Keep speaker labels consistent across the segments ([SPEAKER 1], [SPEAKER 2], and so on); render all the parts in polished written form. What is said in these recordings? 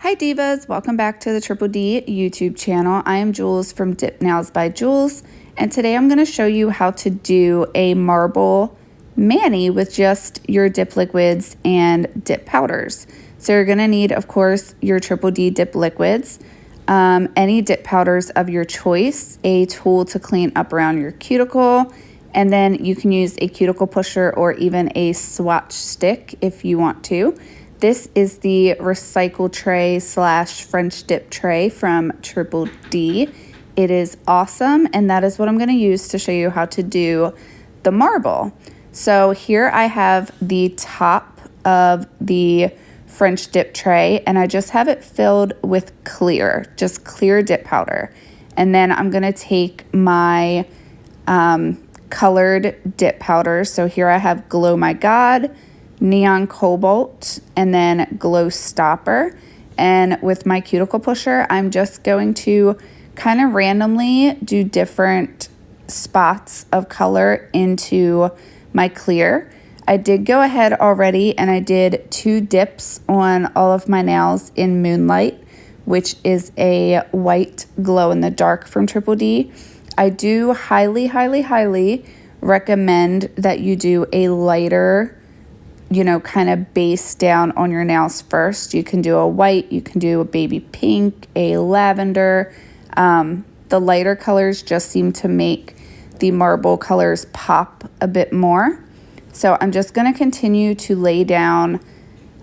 [SPEAKER 1] Hi Divas, welcome back to the Triple D YouTube channel. I am Jules from Dip Nails by Jules, and today I'm going to show you how to do a marble mani with just your dip liquids and dip powders. So you're going to need, of course, your Triple D dip liquids, any dip powders of your choice, a tool to clean up around your cuticle, and then you can use a cuticle pusher or even a swatch stick if you want to. This is the recycle tray / French dip tray from Triple D. It is awesome, and that is what I'm going to use to show you how to do the marble. So here I have the top of the French dip tray, and I just have it filled with clear, just clear dip powder. And then I'm going to take my colored dip powder. So here I have Glow My God, Neon Cobalt, and then Glow Stopper. And with my cuticle pusher, I'm just going to kind of randomly do different spots of color into my clear. I did go ahead already and I did 2 dips on all of my nails in Moonlight, which is a white glow in the dark from Triple D. I do highly recommend that you do a lighter, kind of base down on your nails first. You can do a white, you can do a baby pink, a lavender. The lighter colors just seem to make the marble colors pop a bit more. So I'm just going to continue to lay down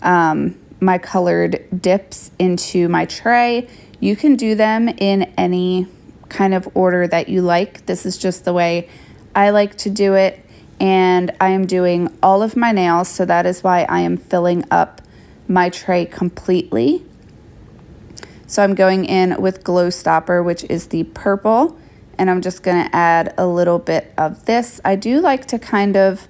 [SPEAKER 1] my colored dips into my tray. You can do them in any kind of order that you like. This is just the way I like to do it. And I am doing all of my nails, so that is why I am filling up my tray completely. So I'm going in with Glow Stopper, which is the purple, and I'm just going to add a little bit of this. I do like to kind of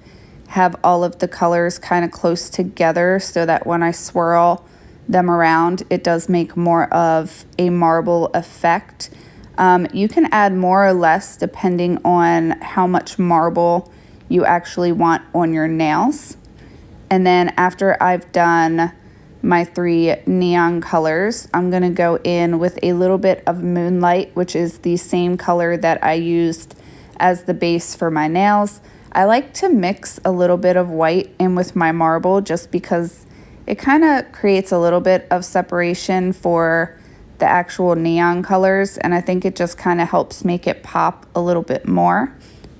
[SPEAKER 1] have all of the colors kind of close together so that when I swirl them around, it does make more of a marble effect. You can add more or less depending on how much marble you actually want on your nails. And then after I've done my 3 neon colors, I'm going to go in with a little bit of Moonlight, which is the same color that I used as the base for my nails. I like to mix a little bit of white in with my marble just because it kind of creates a little bit of separation for the actual neon colors, and I think it just kind of helps make it pop a little bit more.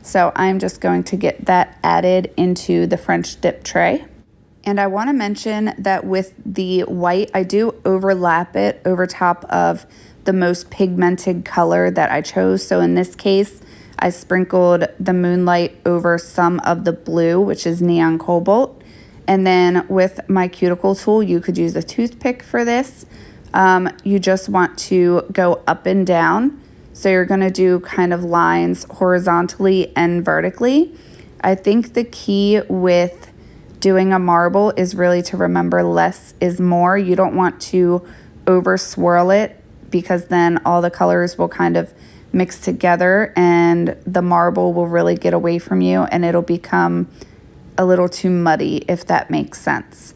[SPEAKER 1] So I'm just going to get that added into the French dip tray. And I want to mention that with the white, I do overlap it over top of the most pigmented color that I chose. So in this case, I sprinkled the Moonlight over some of the blue, which is Neon Cobalt. And then with my cuticle tool, you could use a toothpick for this. You just want to go up and down. So you're going to do kind of lines horizontally and vertically. I think the key with doing a marble is really to remember less is more. You don't want to over swirl it because then all the colors will kind of mix together and the marble will really get away from you and it'll become a little too muddy, if that makes sense.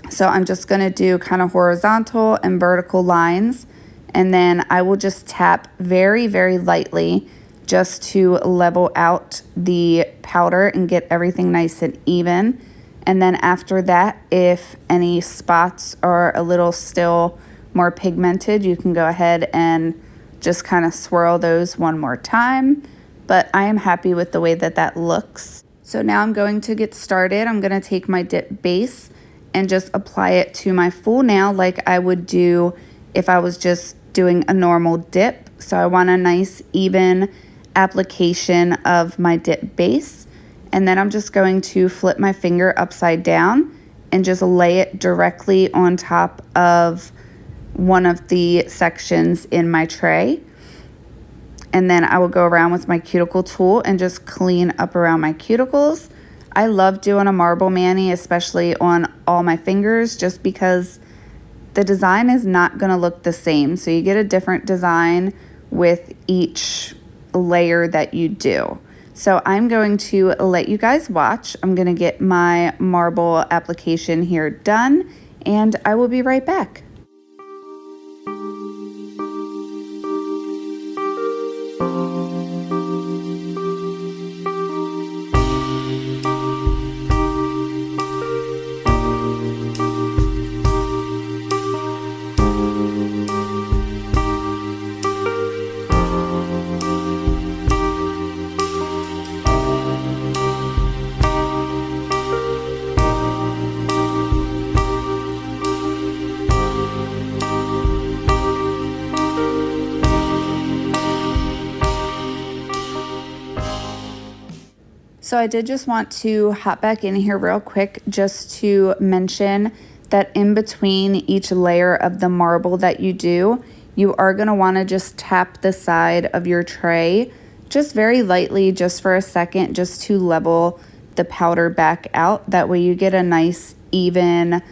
[SPEAKER 1] So I'm just going to do kind of horizontal and vertical lines. And then I will just tap very lightly just to level out the powder and get everything nice and even. And then after that, if any spots are a little still more pigmented, you can go ahead and just kind of swirl those one more time. But I am happy with the way that that looks. So now I'm going to get started. I'm going to take my dip base and just apply it to my full nail like I would do if I was just doing a normal dip. So I want a nice even application of my dip base, and then I'm just going to flip my finger upside down and just lay it directly on top of one of the sections in my tray. And then I will go around with my cuticle tool and just clean up around my cuticles. I love doing a marble mani, especially on all my fingers, just because the design is not going to look the same. So you get a different design with each layer that you do. So I'm going to let you guys watch. I'm going to get my marble application here done, and I will be right back. So I did just want to hop back in here real quick just to mention that in between each layer of the marble that you do, you are going to want to just tap the side of your tray just very lightly, just for a second, just to level the powder back out. That way you get a nice even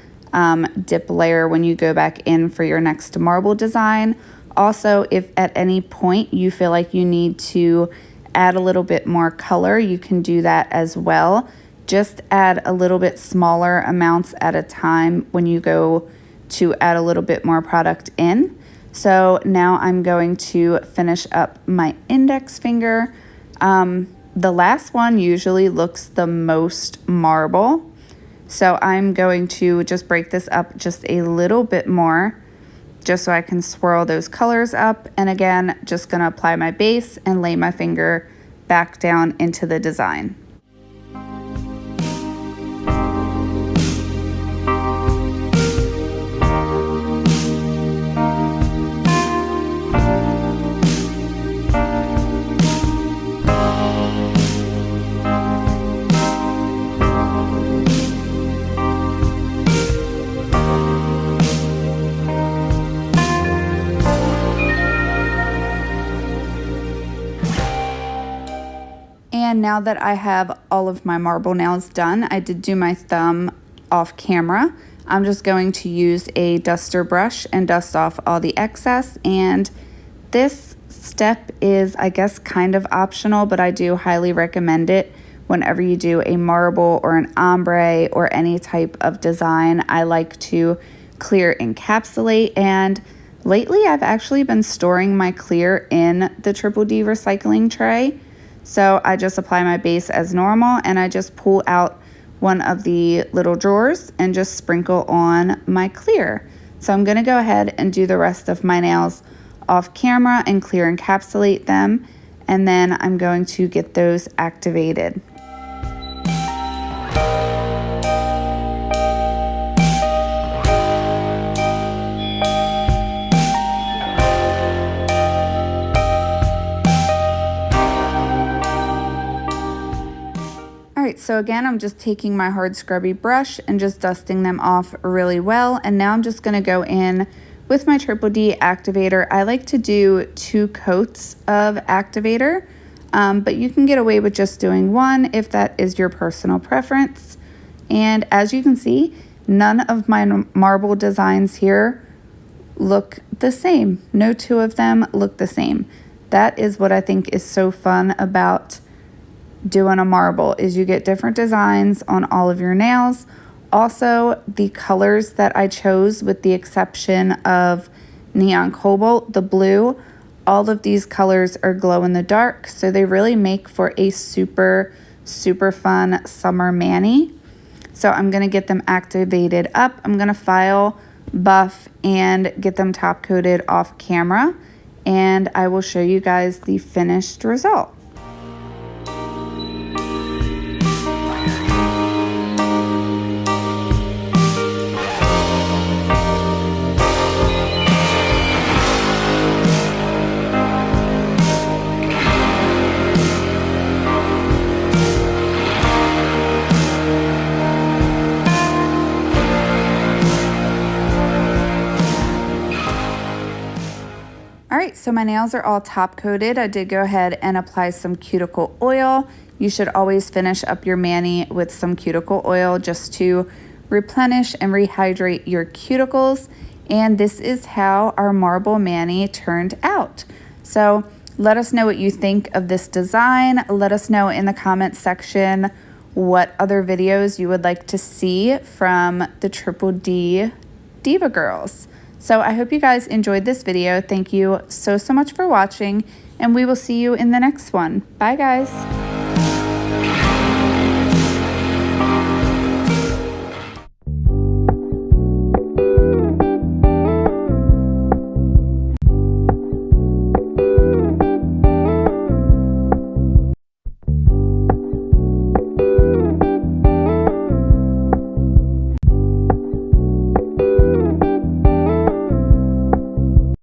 [SPEAKER 1] dip layer when you go back in for your next marble design. Also, if at any point you feel like you need to add a little bit more color, you can do that as well. Just add a little bit smaller amounts at a time when you go to add a little bit more product in. So now I'm going to finish up my index finger. The last one usually looks the most marble. So I'm going to just break this up just a little bit more, just so I can swirl those colors up. And again, just gonna apply my base and lay my finger back down into the design. And now that I have all of my marble nails done, I did do my thumb off camera. I'm just going to use a duster brush and dust off all the excess. And this step is, I guess, kind of optional, but I do highly recommend it whenever you do a marble or an ombre or any type of design. I like to clear encapsulate, and lately I've actually been storing my clear in the Triple D recycling tray. So I just apply my base as normal, and I just pull out one of the little drawers and just sprinkle on my clear. So I'm gonna go ahead and do the rest of my nails off camera and clear encapsulate them, and then I'm going to get those activated. So again, I'm just taking my hard scrubby brush and just dusting them off really well. And now I'm just gonna go in with my Triple D activator. I like to do 2 coats of activator, but you can get away with just doing 1 if that is your personal preference. And as you can see, none of my marble designs here look the same. No 2 of them look the same. That is what I think is so fun about doing a marble, is you get different designs on all of your nails. Also, the colors that I chose, with the exception of neon cobalt, the blue, all of these colors are glow in the dark, so they really make for a super fun summer mani. So I'm gonna get them activated up. I'm gonna file, buff, and get them top coated off camera, and I will show you guys the finished result. Alright, so my nails are all top coated. I did go ahead and apply some cuticle oil. You should always finish up your mani with some cuticle oil just to replenish and rehydrate your cuticles. And this is how our marble mani turned out. So let us know what you think of this design. Let us know in the comments section what other videos you would like to see from the Triple D Diva Girls. So I hope you guys enjoyed this video. Thank you so much for watching, and we will see you in the next one. Bye guys.